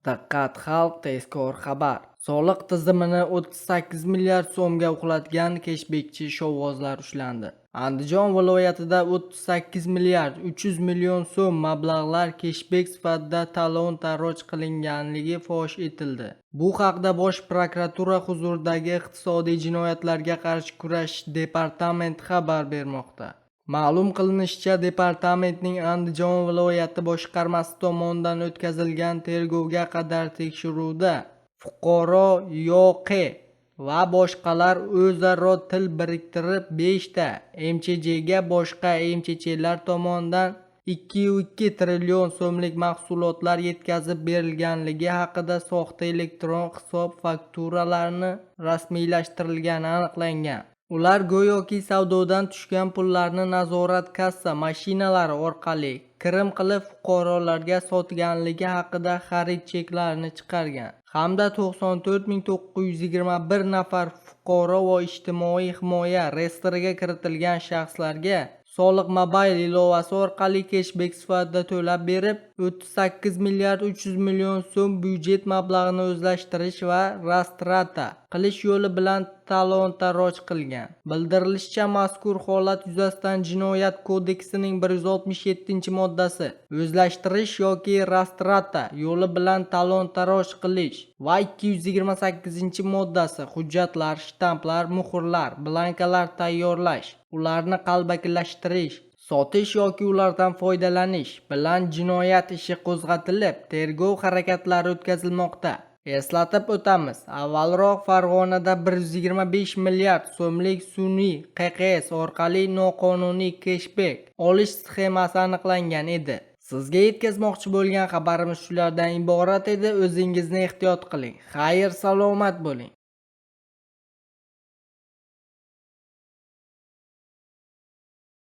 Diqqat xalq tezkor xabar. Soliq tizimini 38 milliard so'mga uxlatgan keshbekchi shovvozlar ushlandi. Andijon viloyatida 38 milliard 300 million so'm mablag'lar keshbek sifatida talon-taroj qilinganligi fosh etildi. Bu haqda Bosh prokuratura huzuridagi iqtisodiy jinoyatlarga qarshi kurashish departamenti xabar bermoqda. Ma'lum qilinishicha, departamentning Andijon viloyati boshqarmasi tomonidan o'tkazilgan tergovga qadar tekshiruvda fuqaro Y.Q. va boshqalar o'zaro til biriktirib 5 ta MChJga boshqa MChlar tomonidan 2,2 trillion so'mlik mahsulotlar yetkazib berilganligi haqida soxta elektron hisob fakturalarni rasmiylashtirilgani aniqlangan. Ular go'yoki savdodan tushgan pullarni nazorat kassa mashinalari orqali kirim qilib fuqarolarga sotganligi haqida xarid cheklarini chiqargan hamda 94.921 nafar fuqaro va ijtimoiy himoya reyestriga kiritilgan shaxslarga Soliq mobil ilovasi orqali keshbek sifatida to'lab berib, 38 milliard 300 million so'm byudjet mablag'ini o'zlashtirish va rastrata qilish yo'li bilan talon-taroj qilgan. Bildirilishicha, mazkur holat yuzasidan Jinoyat kodeksining 167-moddasi o'zlashtirish yoki rastrata yo'li bilan talon-taroj qilish va 228-moddasi hujjatlar, shtamplar, muhrlar, blankalar tayyorlash, ularni qalbakilashtirish, sotish yoki ulardan foydalanish bilan jinoyat ishi qo'zg'atilib, tergov harakatlari o'tkazilmoqda. Eslatib o'tamiz, avvalroq Farg'onada 125 milliard so'mlik sun'iy QQS orqali noqonuniy keshbek olish sxemasi aniqlangan edi. Sizga yetkazmoqchi bo'lgan xabarimiz shulardan iborat edi. O'zingizni ehtiyot qiling. Xayr, salomat bo'ling.